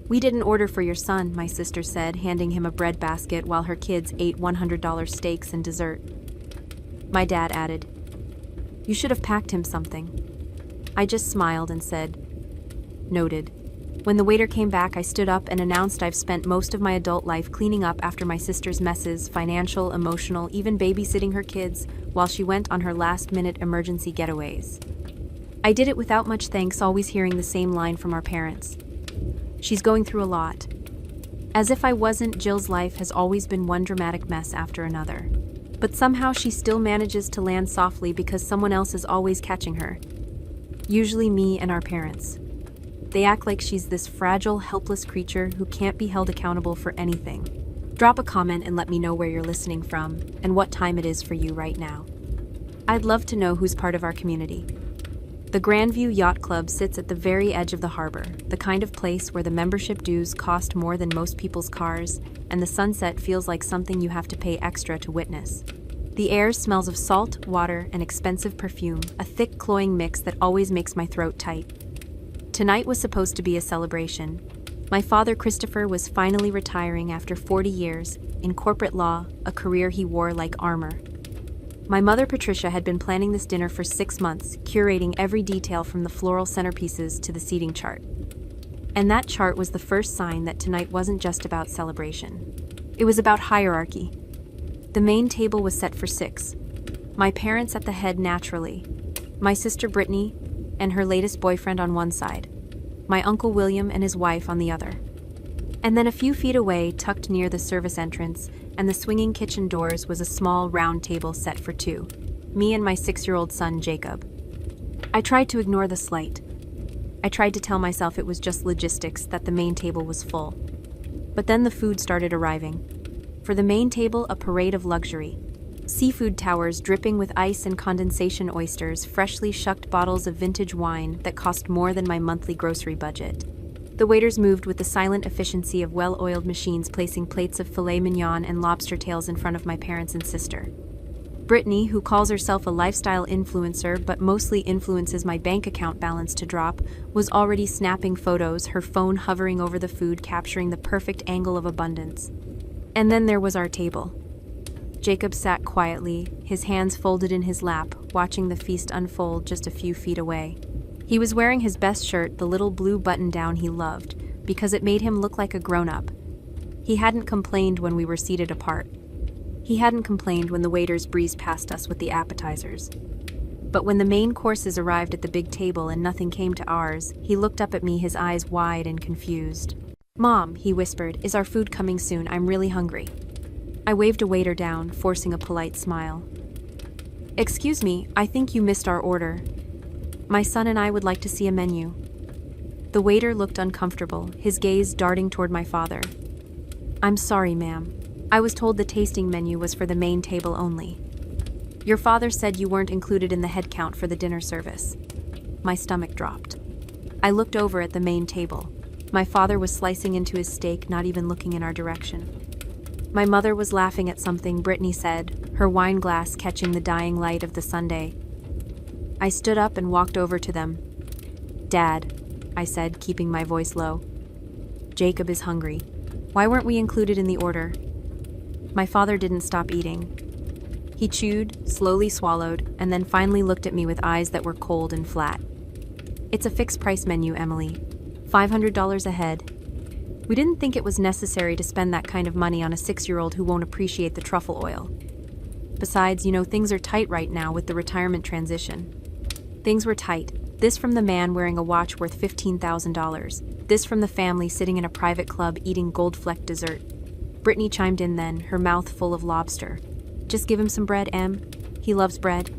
"We didn't order for your son," my sister said, handing him a bread basket while her kids ate $100 steaks and dessert. My dad added, "You should have packed him something." I just smiled and said, "Noted." When the waiter came back, I stood up and announced I've spent most of my adult life cleaning up after my sister's messes, financial, emotional, even babysitting her kids, while she went on her last-minute emergency getaways. I did it without much thanks, always hearing the same line from our parents. "She's going through a lot." As if I wasn't, Jill's life has always been one dramatic mess after another. But somehow she still manages to land softly because someone else is always catching her. Usually me and our parents. They act like she's this fragile, helpless creature who can't be held accountable for anything. Drop a comment and let me know where you're listening from and what time it is for you right now. I'd love to know who's part of our community. The Grandview Yacht Club sits at the very edge of the harbor, the kind of place where the membership dues cost more than most people's cars, and the sunset feels like something you have to pay extra to witness. The air smells of salt, water, and expensive perfume, a thick, cloying mix that always makes my throat tight. Tonight was supposed to be a celebration. My father, Christopher, was finally retiring after 40 years, in corporate law, a career he wore like armor. My mother, Patricia, had been planning this dinner for 6 months, curating every detail from the floral centerpieces to the seating chart. And that chart was the first sign that tonight wasn't just about celebration. It was about hierarchy. The main table was set for 6. My parents at the head naturally, my sister Brittany and her latest boyfriend on one side, my Uncle William and his wife on the other. And then a few feet away, tucked near the service entrance and the swinging kitchen doors, was a small round table set for 2, me and my 6-year-old son Jacob. I tried to ignore the slight. I tried to tell myself it was just logistics, that the main table was full. But then the food started arriving. For the main table, a parade of luxury. Seafood towers dripping with ice and condensation oysters, freshly shucked bottles of vintage wine that cost more than my monthly grocery budget. The waiters moved with the silent efficiency of well-oiled machines, placing plates of filet mignon and lobster tails in front of my parents and sister. Brittany, who calls herself a lifestyle influencer but mostly influences my bank account balance to drop, was already snapping photos, her phone hovering over the food, capturing the perfect angle of abundance. And then there was our table. Jacob sat quietly, his hands folded in his lap, watching the feast unfold just a few feet away. He was wearing his best shirt, the little blue button-down he loved, because it made him look like a grown-up. He hadn't complained when we were seated apart. He hadn't complained when the waiters breezed past us with the appetizers. But when the main courses arrived at the big table and nothing came to ours, he looked up at me, his eyes wide and confused. "Mom," he whispered, "is our food coming soon? I'm really hungry." I waved a waiter down, forcing a polite smile. "Excuse me, I think you missed our order. My son and I would like to see a menu." The waiter looked uncomfortable, his gaze darting toward my father. "I'm sorry, ma'am. I was told the tasting menu was for the main table only. Your father said you weren't included in the head count for the dinner service." My stomach dropped. I looked over at the main table. My father was slicing into his steak, not even looking in our direction. My mother was laughing at something, Brittany said, her wine glass catching the dying light of the sundae. I stood up and walked over to them. "Dad," I said, keeping my voice low. "Jacob is hungry. Why weren't we included in the order?" My father didn't stop eating. He chewed, slowly swallowed, and then finally looked at me with eyes that were cold and flat. "It's a fixed-price menu, Emily. $500 a head. We didn't think it was necessary to spend that kind of money on a 6-year-old who won't appreciate the truffle oil. Besides, things are tight right now with the retirement transition." Things were tight. This from the man wearing a watch worth $15,000. This from the family sitting in a private club eating gold-flecked dessert. Brittany chimed in then, her mouth full of lobster. "Just give him some bread, Em. He loves bread."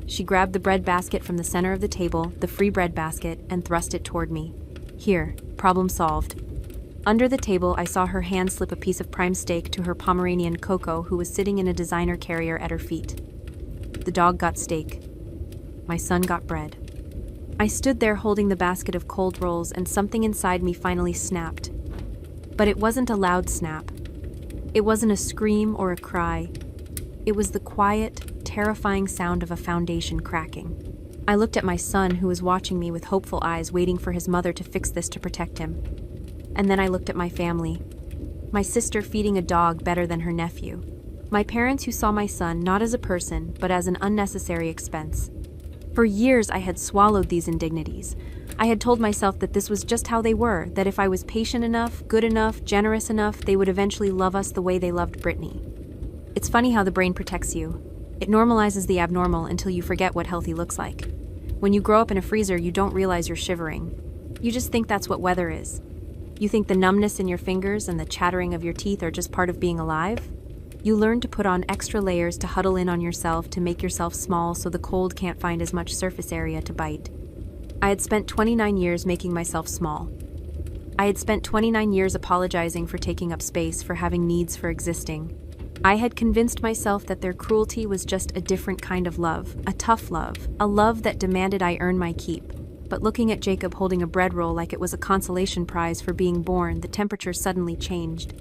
She grabbed the bread basket from the center of the table, the free bread basket, and thrust it toward me. "Here, problem solved." Under the table, I saw her hand slip a piece of prime steak to her Pomeranian Coco, who was sitting in a designer carrier at her feet. The dog got steak. My son got bread. I stood there holding the basket of cold rolls, and something inside me finally snapped. But it wasn't a loud snap. It wasn't a scream or a cry. It was the quiet, terrifying sound of a foundation cracking. I looked at my son, who was watching me with hopeful eyes, waiting for his mother to fix this to protect him. And then I looked at my family. My sister feeding a dog better than her nephew. My parents who saw my son not as a person, but as an unnecessary expense. For years I had swallowed these indignities. I had told myself that this was just how they were, that if I was patient enough, good enough, generous enough, they would eventually love us the way they loved Brittany. It's funny how the brain protects you. It normalizes the abnormal until you forget what healthy looks like. When you grow up in a freezer, you don't realize you're shivering. You just think that's what weather is. You think the numbness in your fingers and the chattering of your teeth are just part of being alive. You learn to put on extra layers to huddle in on yourself, to make yourself small so the cold can't find as much surface area to bite. I had spent 29 years making myself small. I had spent 29 years apologizing for taking up space, for having needs, for existing. I had convinced myself that their cruelty was just a different kind of love, a tough love, a love that demanded I earn my keep. But looking at Jacob holding a bread roll like it was a consolation prize for being born, the temperature suddenly changed.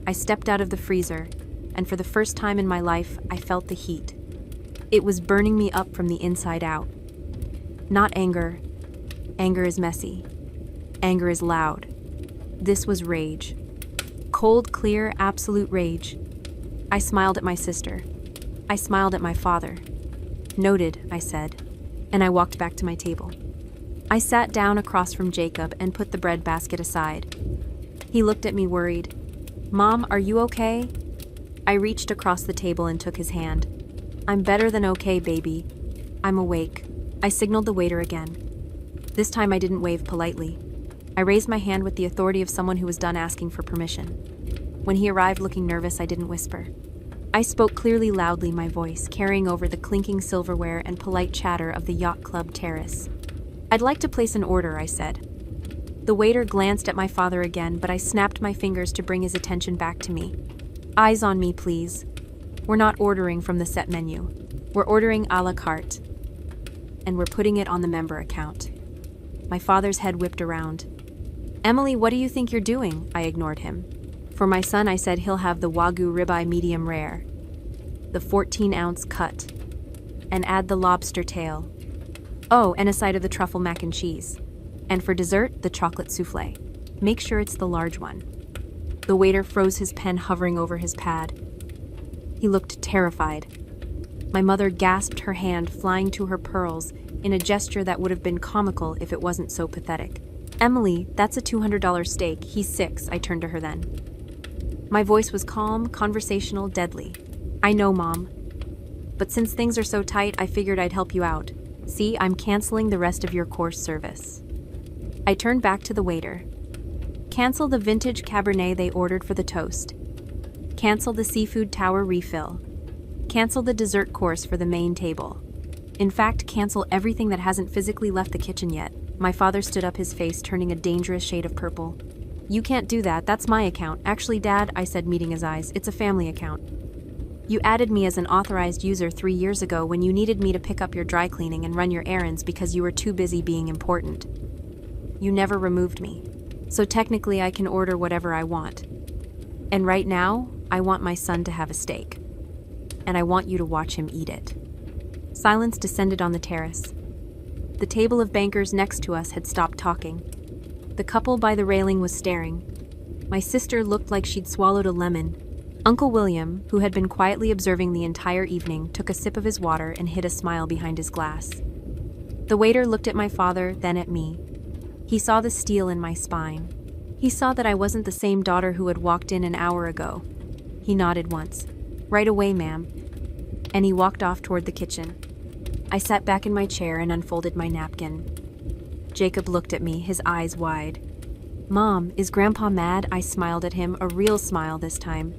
I stepped out of the freezer, and for the first time in my life, I felt the heat. It was burning me up from the inside out. Not anger. Anger is messy. Anger is loud. This was rage. Cold, clear, absolute rage. I smiled at my sister. I smiled at my father. Noted, I said, and I walked back to my table. I sat down across from Jacob and put the bread basket aside. He looked at me worried. Mom, are you okay? I reached across the table and took his hand. I'm better than okay, baby. I'm awake. I signaled the waiter again. This time I didn't wave politely. I raised my hand with the authority of someone who was done asking for permission. When he arrived looking nervous, I didn't whisper. I spoke clearly, loudly, my voice carrying over the clinking silverware and polite chatter of the yacht club terrace. I'd like to place an order, I said. The waiter glanced at my father again, but I snapped my fingers to bring his attention back to me. Eyes on me, please. We're not ordering from the set menu. We're ordering a la carte. And we're putting it on the member account. My father's head whipped around. Emily, what do you think you're doing? I ignored him. For my son, I said he'll have the Wagyu ribeye medium rare, the 14-ounce cut, and add the lobster tail. Oh, and a side of the truffle mac and cheese. And for dessert, the chocolate souffle. Make sure it's the large one. The waiter froze his pen hovering over his pad. He looked terrified. My mother gasped, her hand flying to her pearls in a gesture that would have been comical if it wasn't so pathetic. Emily, that's a $200 steak. He's 6, I turned to her then. My voice was calm, conversational, deadly. I know, Mom. But since things are so tight, I figured I'd help you out. See, I'm canceling the rest of your course service. I turned back to the waiter. Cancel the vintage Cabernet they ordered for the toast. Cancel the seafood tower refill. Cancel the dessert course for the main table. In fact, cancel everything that hasn't physically left the kitchen yet. My father stood up, his face turning a dangerous shade of purple. You can't do that, that's my account. Actually, Dad, I said, meeting his eyes, it's a family account. You added me as an authorized user 3 years ago when you needed me to pick up your dry cleaning and run your errands because you were too busy being important. You never removed me. So technically I can order whatever I want. And right now, I want my son to have a steak. And I want you to watch him eat it. Silence descended on the terrace. The table of bankers next to us had stopped talking. The couple by the railing was staring. My sister looked like she'd swallowed a lemon. Uncle William, who had been quietly observing the entire evening, took a sip of his water and hid a smile behind his glass. The waiter looked at my father, then at me. He saw the steel in my spine. He saw that I wasn't the same daughter who had walked in an hour ago. He nodded once. Right away, ma'am. And he walked off toward the kitchen. I sat back in my chair and unfolded my napkin. Jacob looked at me, his eyes wide. Mom, is Grandpa mad? I smiled at him, a real smile this time.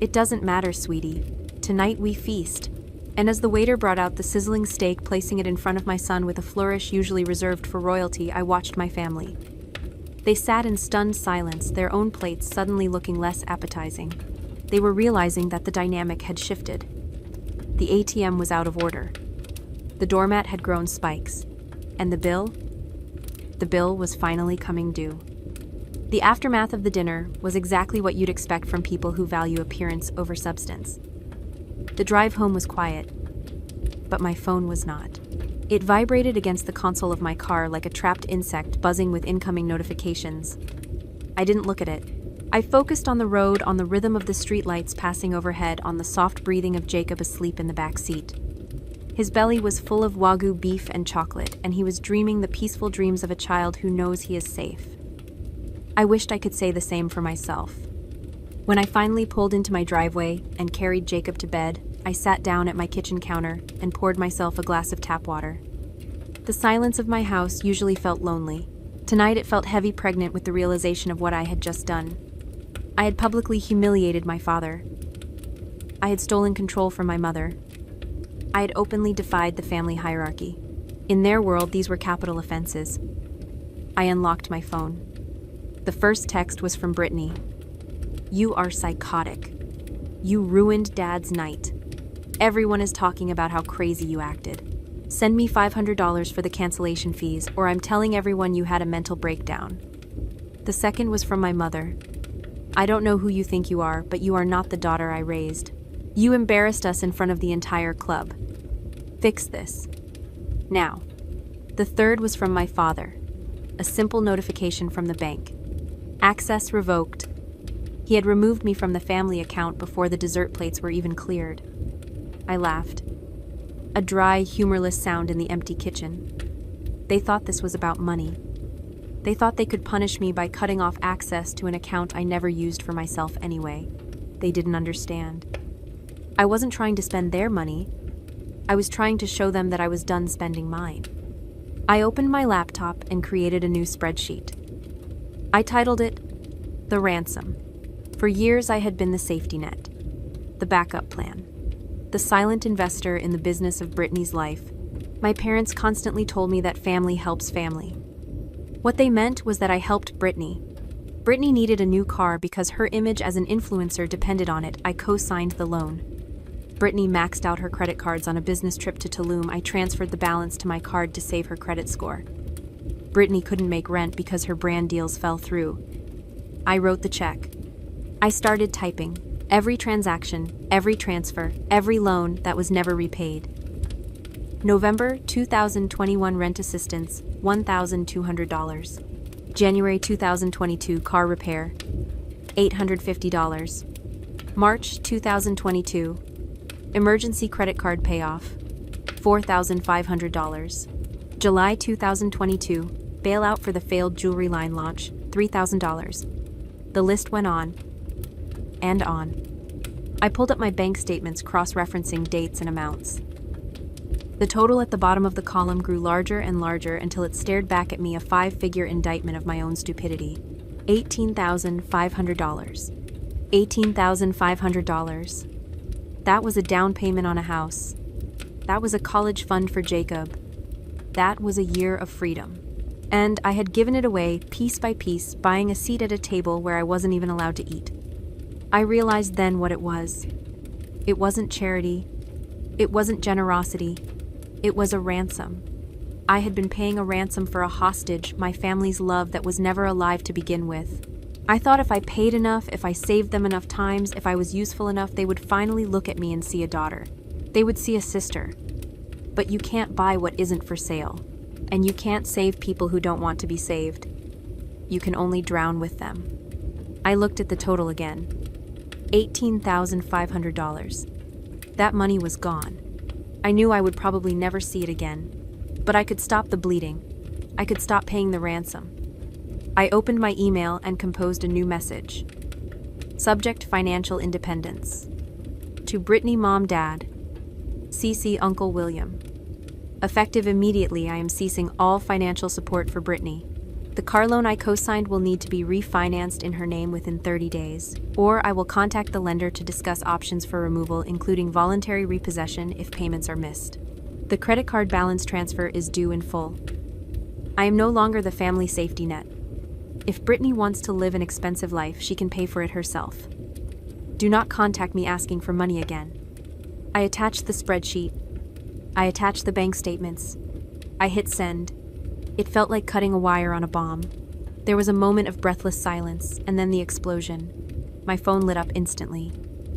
It doesn't matter, sweetie. Tonight we feast. And as the waiter brought out the sizzling steak, placing it in front of my son with a flourish usually reserved for royalty, I watched my family. They sat in stunned silence, their own plates suddenly looking less appetizing. They were realizing that the dynamic had shifted. The ATM was out of order. The doormat had grown spikes. And the bill? The bill was finally coming due. The aftermath of the dinner was exactly what you'd expect from people who value appearance over substance. The drive home was quiet, but my phone was not. It vibrated against the console of my car like a trapped insect buzzing with incoming notifications. I didn't look at it. I focused on the road, on the rhythm of the streetlights passing overhead, on the soft breathing of Jacob asleep in the back seat. His belly was full of Wagyu beef and chocolate, and he was dreaming the peaceful dreams of a child who knows he is safe. I wished I could say the same for myself. When I finally pulled into my driveway and carried Jacob to bed, I sat down at my kitchen counter and poured myself a glass of tap water. The silence of my house usually felt lonely. Tonight it felt heavy, pregnant with the realization of what I had just done. I had publicly humiliated my father. I had stolen control from my mother. I had openly defied the family hierarchy. In their world, these were capital offenses. I unlocked my phone. The first text was from Brittany. "You are psychotic. You ruined Dad's night. Everyone is talking about how crazy you acted. Send me $500 for the cancellation fees, or I'm telling everyone you had a mental breakdown." The second was from my mother. "I don't know who you think you are, but you are not the daughter I raised. You embarrassed us in front of the entire club. Fix this. Now." The third was from my father. A simple notification from the bank. Access revoked. He had removed me from the family account before the dessert plates were even cleared. I laughed. A dry, humorless sound in the empty kitchen. They thought this was about money. They thought they could punish me by cutting off access to an account I never used for myself anyway. They didn't understand. I wasn't trying to spend their money. I was trying to show them that I was done spending mine. I opened my laptop and created a new spreadsheet. I titled it, "The Ransom." For years I had been the safety net, the backup plan, the silent investor in the business of Brittany's life. My parents constantly told me that family helps family. What they meant was that I helped Brittany. Brittany needed a new car because her image as an influencer depended on it. I co-signed the loan. Brittany maxed out her credit cards on a business trip to Tulum. I transferred the balance to my card to save her credit score. Brittany couldn't make rent because her brand deals fell through. I wrote the check. I started typing every transaction, every transfer, every loan that was never repaid. November 2021 rent assistance, $1,200. January 2022 car repair, $850. March 2022 emergency credit card payoff, $4,500. July 2022 bailout for the failed jewelry line launch, $3,000. The list went on and on. I pulled up my bank statements, cross-referencing dates and amounts. The total at the bottom of the column grew larger and larger until it stared back at me, a five-figure indictment of my own stupidity. $18,500. $18,500. That was a down payment on a house. That was a college fund for Jacob. That was a year of freedom. And I had given it away piece by piece, buying a seat at a table where I wasn't even allowed to eat. I realized then what it was. It wasn't charity. It wasn't generosity. It was a ransom. I had been paying a ransom for a hostage, my family's love that was never alive to begin with. I thought if I paid enough, if I saved them enough times, if I was useful enough, they would finally look at me and see a daughter. They would see a sister. But you can't buy what isn't for sale. And you can't save people who don't want to be saved. You can only drown with them. I looked at the total again. $18,500. That money was gone. I knew I would probably never see it again. But I could stop the bleeding. I could stop paying the ransom. I opened my email and composed a new message. Subject: financial independence. To Brittany Mom Dad. CC Uncle William. Effective immediately, I am ceasing all financial support for Brittany. The car loan I co-signed will need to be refinanced in her name within 30 days, or I will contact the lender to discuss options for removal, including voluntary repossession if payments are missed. The credit card balance transfer is due in full. I am no longer the family safety net. If Brittany wants to live an expensive life, she can pay for it herself. Do not contact me asking for money again. I attached the spreadsheet. I attached the bank statements. I hit send. It felt like cutting a wire on a bomb. There was a moment of breathless silence, and then the explosion. My phone lit up instantly.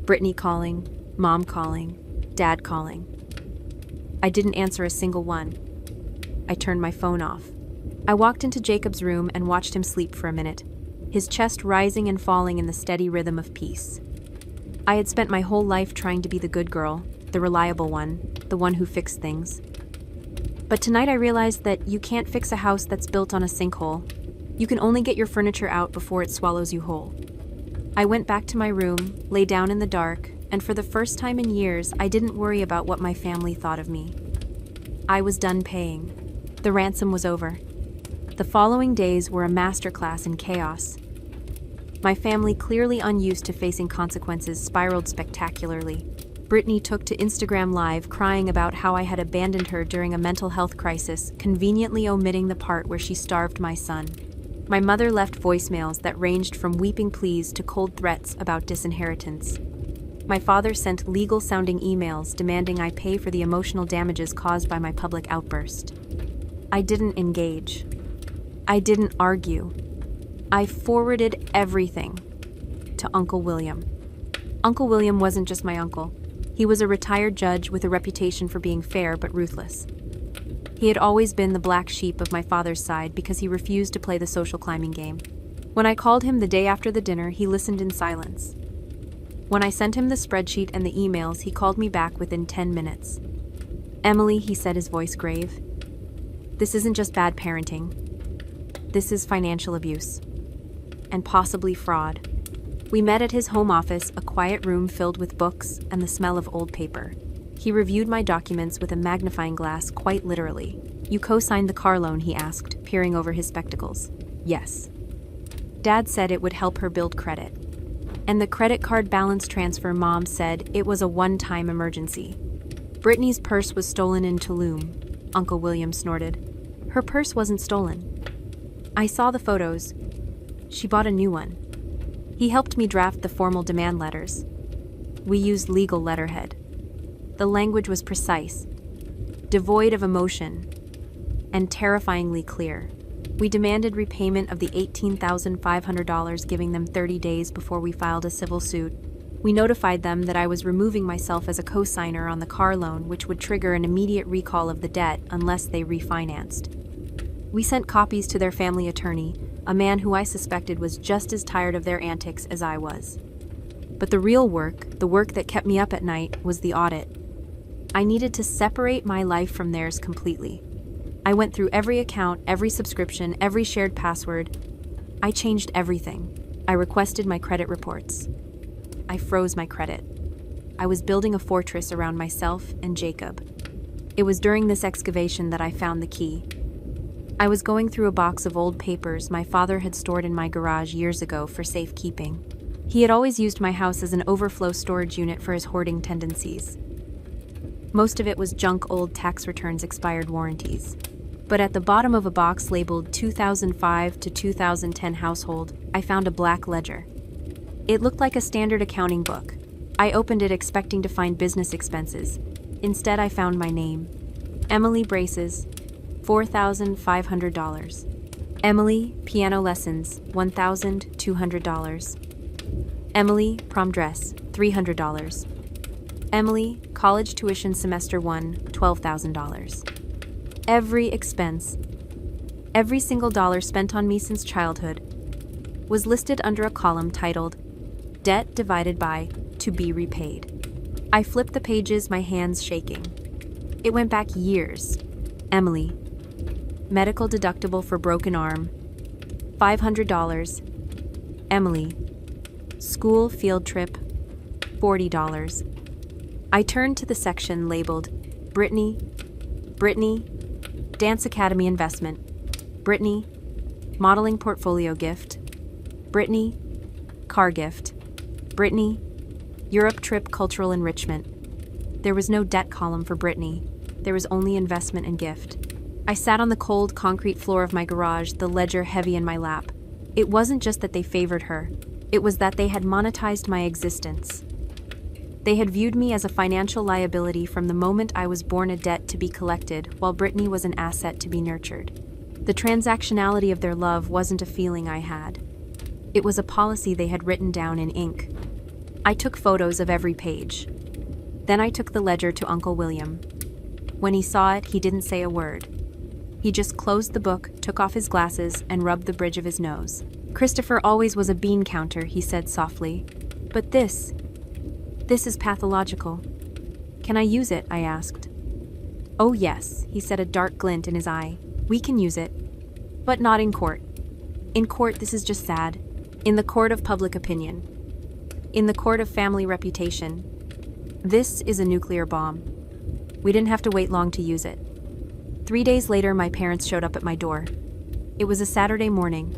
Brittany calling, Mom calling, Dad calling. I didn't answer a single one. I turned my phone off. I walked into Jacob's room and watched him sleep for a minute. his chest rising and falling in the steady rhythm of peace. I had spent my whole life trying to be the good girl, the reliable one, the one who fixed things. But tonight I realized that you can't fix a house that's built on a sinkhole. You can only get your furniture out before it swallows you whole. I went back to my room, lay down in the dark, and for the first time in years, I didn't worry about what my family thought of me. I was done paying. The ransom was over. The following days were a masterclass in chaos. My family, clearly unused to facing consequences, spiraled spectacularly. Brittany took to Instagram Live crying about how I had abandoned her during a mental health crisis, conveniently omitting the part where she starved my son. My mother left voicemails that ranged from weeping pleas to cold threats about disinheritance. My father sent legal-sounding emails demanding I pay for the emotional damages caused by my public outburst. I didn't engage. I didn't argue. I forwarded everything to Uncle William. Uncle William wasn't just my uncle. He was a retired judge with a reputation for being fair but ruthless. He had always been the black sheep of my father's side because he refused to play the social climbing game. When I called him the day after the dinner, he listened in silence. When I sent him the spreadsheet and the emails, he called me back within 10 minutes. "Emily," he said, his voice grave, "this isn't just bad parenting. This is financial abuse. And possibly fraud." We met at his home office, a quiet room filled with books and the smell of old paper. He reviewed my documents with a magnifying glass, quite literally. "You co-signed the car loan?" he asked, peering over his spectacles. "Yes." Dad said it would help her build credit. And the credit card balance transfer, Mom said it was a one-time emergency. "Brittany's purse was stolen in Tulum," Uncle William snorted. "Her purse wasn't stolen. I saw the photos. She bought a new one." He helped me draft the formal demand letters. We used legal letterhead. The language was precise, devoid of emotion, and terrifyingly clear. We demanded repayment of the $18,500, giving them 30 days before we filed a civil suit. We notified them that I was removing myself as a co-signer on the car loan, which would trigger an immediate recall of the debt unless they refinanced. We sent copies to their family attorney, a man who I suspected was just as tired of their antics as I was. But the real work, the work that kept me up at night, was the audit. I needed to separate my life from theirs completely. I went through every account, every subscription, every shared password. I changed everything. I requested my credit reports. I froze my credit. I was building a fortress around myself and Jacob. It was during this excavation that I found the key. I was going through a box of old papers my father had stored in my garage years ago for safekeeping. He had always used my house as an overflow storage unit for his hoarding tendencies. Most of it was junk, old tax returns, expired warranties. But at the bottom of a box labeled 2005 to 2010 household, I found a black ledger. It looked like a standard accounting book. I opened it expecting to find business expenses. Instead, I found my name. Emily Braces, $4,500. Emily, piano lessons, $1,200. Emily, prom dress, $300. Emily, college tuition semester 1, $12,000. Every expense, every single dollar spent on me since childhood, was listed under a column titled, "Debt divided by to be repaid." I flipped the pages, my hands shaking. It went back years. Emily, medical deductible for broken arm, $500. Emily, school field trip, $40. I turned to the section labeled Brittany, Dance Academy investment, Brittany, modeling portfolio gift, Brittany, car gift, Brittany, Europe trip cultural enrichment. There was no debt column for Brittany. There was only investment and gift. I sat on the cold concrete floor of my garage, the ledger heavy in my lap. It wasn't just that they favored her. It was that they had monetized my existence. They had viewed me as a financial liability from the moment I was born, a debt to be collected, while Brittany was an asset to be nurtured. The transactionality of their love wasn't a feeling I had. It was a policy they had written down in ink. I took photos of every page. Then I took the ledger to Uncle William. When he saw it, he didn't say a word. He just closed the book, took off his glasses, and rubbed the bridge of his nose. Christopher always was a bean counter, he said softly. But this is pathological. Can I use it? I asked. Oh yes, he said, a dark glint in his eye. We can use it. But not in court. In court, this is just sad. In the court of public opinion. In the court of family reputation. This is a nuclear bomb. We didn't have to wait long to use it. 3 days later, my parents showed up at my door. It was a Saturday morning.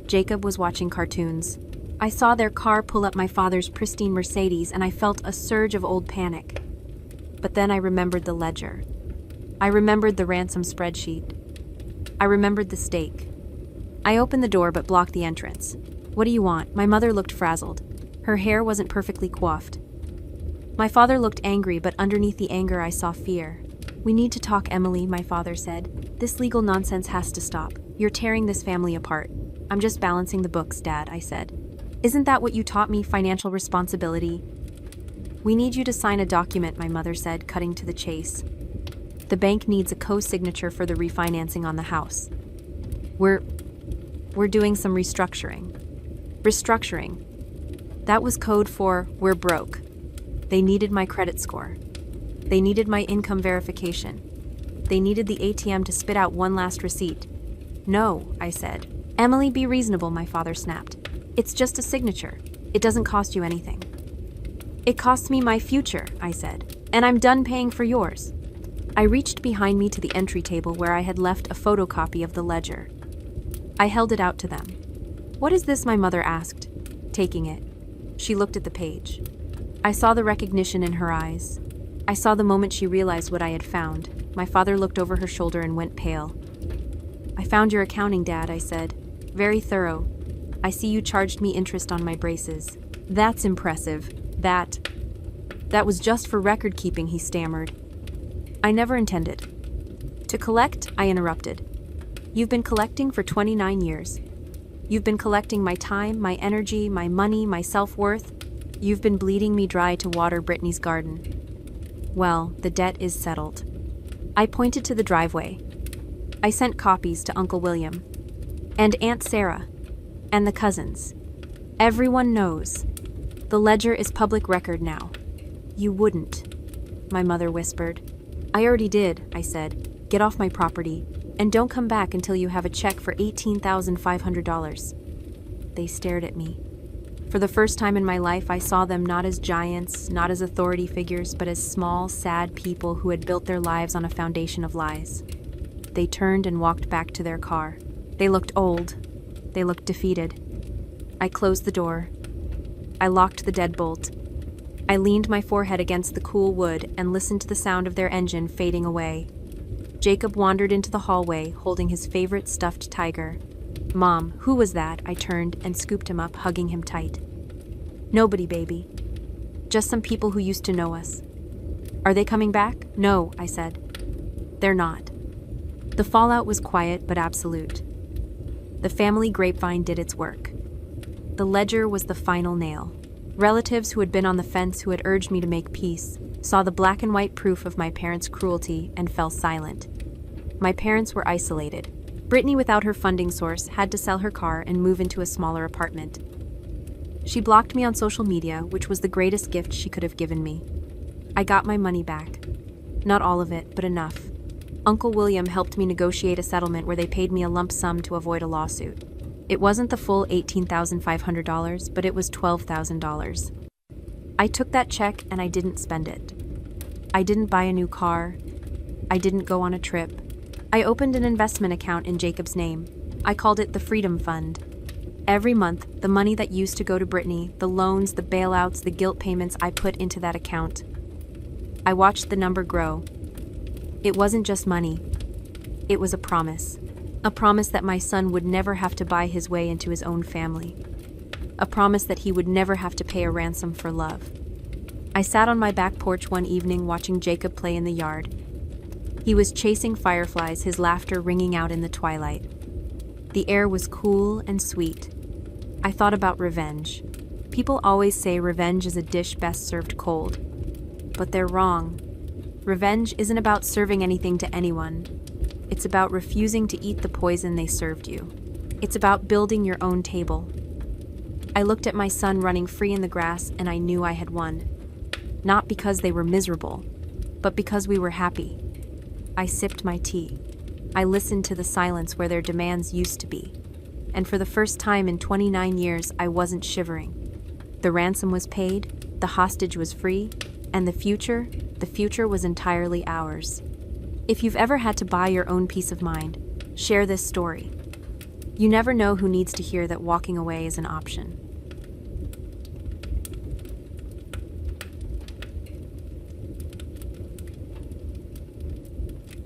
Jacob was watching cartoons. I saw their car pull up my father's pristine Mercedes, and I felt a surge of old panic. But then I remembered the ledger. I remembered the ransom spreadsheet. I remembered the stake. I opened the door but blocked the entrance. What do you want? My mother looked frazzled. Her hair wasn't perfectly coiffed. My father looked angry, but underneath the anger I saw fear. We need to talk, Emily, my father said. This legal nonsense has to stop. You're tearing this family apart. I'm just balancing the books, Dad, I said. Isn't that what you taught me, financial responsibility? We need you to sign a document, my mother said, cutting to the chase. The bank needs a co-signature for the refinancing on the house. We're doing some restructuring. Restructuring. That was code for we're broke. They needed my credit score. They needed my income verification. They needed the ATM to spit out one last receipt. No, I said. Emily, be reasonable, my father snapped. It's just a signature. It doesn't cost you anything. It costs me my future, I said, and I'm done paying for yours. I reached behind me to the entry table where I had left a photocopy of the ledger. I held it out to them. What is this? My mother asked, taking it. She looked at the page. I saw the recognition in her eyes. I saw the moment she realized what I had found. My father looked over her shoulder and went pale. I found your accounting, Dad, I said. Very thorough. I see you charged me interest on my braces. That's impressive. That was just for record keeping, he stammered. I never intended. To collect, I interrupted. You've been collecting for 29 years. You've been collecting my time, my energy, my money, my self-worth. You've been bleeding me dry to water Brittany's garden. Well, the debt is settled. I pointed to the driveway. I sent copies to Uncle William. And Aunt Sarah. And the cousins. Everyone knows. The ledger is public record now. You wouldn't, my mother whispered. I already did, I said. Get off my property, and don't come back until you have a check for $18,500. They stared at me. For the first time in my life, I saw them not as giants, not as authority figures, but as small, sad people who had built their lives on a foundation of lies. They turned and walked back to their car. They looked old. They looked defeated. I closed the door. I locked the deadbolt. I leaned my forehead against the cool wood and listened to the sound of their engine fading away. Jacob wandered into the hallway, holding his favorite stuffed tiger. Mom, who was that? I turned and scooped him up, hugging him tight. Nobody, baby. Just some people who used to know us. Are they coming back? No, I said. They're not. The fallout was quiet but absolute. The family grapevine did its work. The ledger was the final nail. Relatives who had been on the fence, who had urged me to make peace, saw the black and white proof of my parents' cruelty and fell silent. My parents were isolated. Brittany, without her funding source, had to sell her car and move into a smaller apartment. She blocked me on social media, which was the greatest gift she could have given me. I got my money back. Not all of it, but enough. Uncle William helped me negotiate a settlement where they paid me a lump sum to avoid a lawsuit. It wasn't the full $18,500, but it was $12,000. I took that check and I didn't spend it. I didn't buy a new car. I didn't go on a trip. I opened an investment account in Jacob's name. I called it the Freedom Fund. Every month, the money that used to go to Brittany, the loans, the bailouts, the guilt payments, I put into that account. I watched the number grow. It wasn't just money. It was a promise. A promise that my son would never have to buy his way into his own family. A promise that he would never have to pay a ransom for love. I sat on my back porch one evening watching Jacob play in the yard. He was chasing fireflies, his laughter ringing out in the twilight. The air was cool and sweet. I thought about revenge. People always say revenge is a dish best served cold. But they're wrong. Revenge isn't about serving anything to anyone. It's about refusing to eat the poison they served you. It's about building your own table. I looked at my son running free in the grass and I knew I had won. Not because they were miserable, but because we were happy. I sipped my tea. I listened to the silence where their demands used to be. And for the first time in 29 years, I wasn't shivering. The ransom was paid, the hostage was free, and the future was entirely ours. If you've ever had to buy your own peace of mind, share this story. You never know who needs to hear that walking away is an option.